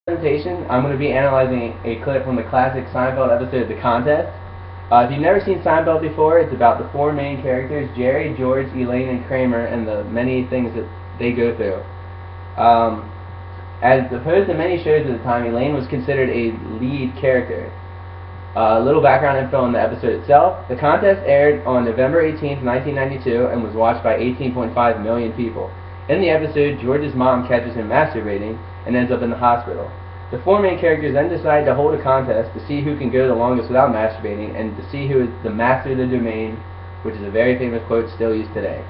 Presentation, I'm going to be analyzing a clip from the classic Seinfeld episode, The Contest. If you've never seen Seinfeld before, it's about the four main characters, Jerry, George, Elaine, and Kramer, and the many things that they go through. As opposed to many shows at the time, Elaine was considered a lead character. A little background info on the episode itself. The contest aired on November 18th, 1992, and was watched by 18.5 million people. In the episode, George's mom catches him masturbating and ends up in the hospital. The four main characters then decide to hold a contest to see who can go the longest without masturbating and to see who is the master of the domain, which is a very famous quote still used today.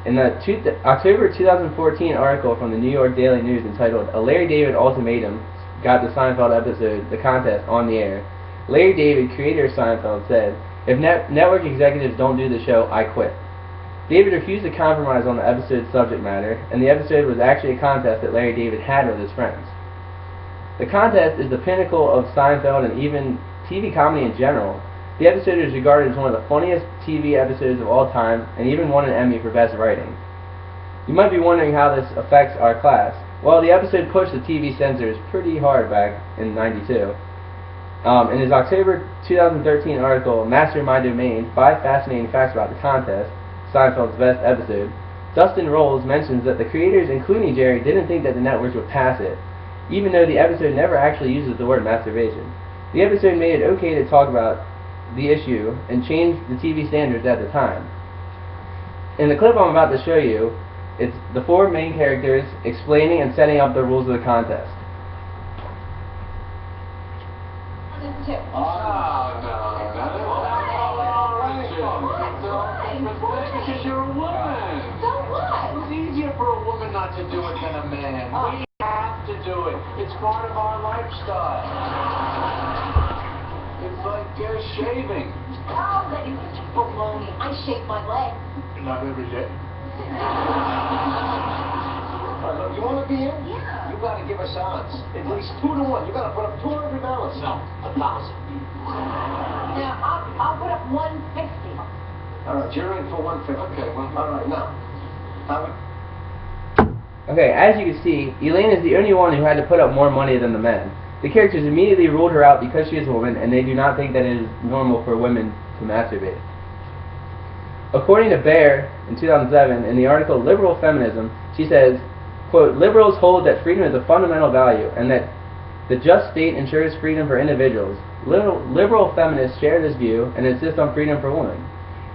In the October 2014 article from the New York Daily News entitled "A Larry David Ultimatum" got the Seinfeld episode, The Contest, on the air. Larry David, creator of Seinfeld, said, "If network executives don't do the show, I quit." David refused to compromise on the episode's subject matter, and the episode was actually a contest that Larry David had with his friends. The Contest is the pinnacle of Seinfeld and even TV comedy in general. The episode is regarded as one of the funniest TV episodes of all time, and even won an Emmy for Best Writing. You might be wondering how this affects our class. Well, the episode pushed the TV censors pretty hard back in '92. In his October 2013 article, Master My Domain, 5 Fascinating Facts About the Contest, Seinfeld's best episode, Dustin Rhodes mentions that the creators, including Jerry, didn't think that the networks would pass it, even though the episode never actually uses the word masturbation. The episode made it okay to talk about the issue and changed the TV standards at the time. In the clip I'm about to show you, it's the four main characters explaining and setting up the rules of the contest. Because you're a woman. So what? It's easier for a woman not to do it than a man. We have to do it. It's part of our lifestyle. It's like shaving. Oh, that is baloney. I shave my legs. Not every day. All right, look, you want to be in? Yeah. You got to give us odds. At least 2 to 1. You got to put up $200. No, 1,000. Now, I'll put up 150. All right, you're in for 150. Okay, well, all right, now. Okay, as you can see, Elaine is the only one who had to put up more money than the men. The characters immediately ruled her out because she is a woman, and they do not think that it is normal for women to masturbate. According to Baer in 2007, in the article Liberal Feminism, she says, quote, "Liberals hold that freedom is a fundamental value, and that the just state ensures freedom for individuals. Liberal feminists share this view and insist on freedom for women."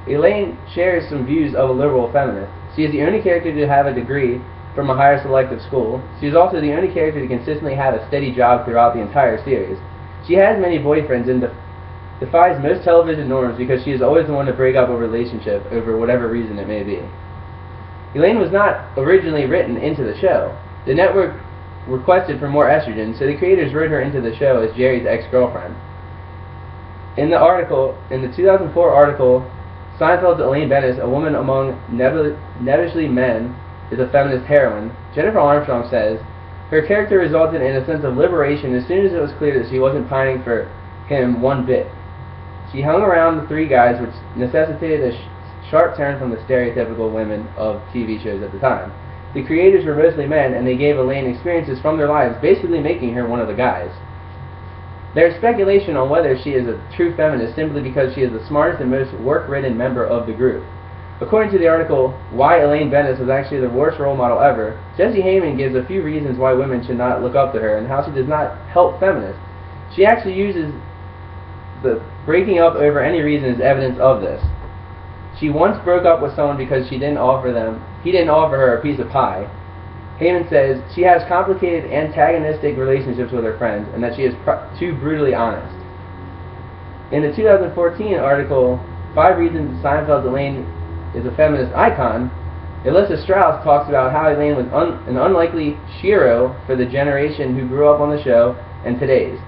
Elaine shares some views of a liberal feminist. She is the only character to have a degree from a higher selective school. She is also the only character to consistently have a steady job throughout the entire series. She has many boyfriends and defies most television norms because she is always the one to break up a relationship over whatever reason it may be. Elaine was not originally written into the show. The network requested for more estrogen, so the creators wrote her into the show as Jerry's ex-girlfriend. In the 2004 article, Seinfeld's Elaine Bennis, a woman among nebbishly men, is a feminist heroine, Jennifer Armstrong says, "Her character resulted in a sense of liberation as soon as it was clear that she wasn't pining for him one bit. She hung around the 3 guys, which necessitated a sharp turn from the stereotypical women of TV shows at the time. The creators were mostly men, and they gave Elaine experiences from their lives, basically making her one of the guys. There is speculation on whether she is a true feminist simply because she is the smartest and most work-ridden member of the group. According to the article, Why Elaine Bennis Was Actually the Worst Role Model Ever, Jessie Heyman gives a few reasons why women should not look up to her and how she does not help feminists. She actually uses the breaking up over any reason as evidence of this. She once broke up with someone because he didn't offer her a piece of pie. Heyman says she has complicated antagonistic relationships with her friends and that she is too brutally honest. In the 2014 article, 5 Reasons Seinfeld's Elaine is a Feminist Icon, Alyssa Strauss talks about how Elaine was an unlikely shero for the generation who grew up on the show and today's.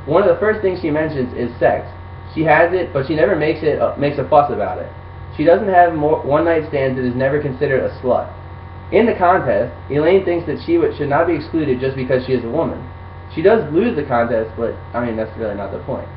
One of the first things she mentions is sex. She has it, but she never makes a fuss about it. She doesn't have one-night stands and is never considered a slut. In the contest, Elaine thinks that she should not be excluded just because she is a woman. She does lose the contest, but I mean, that's really not the point.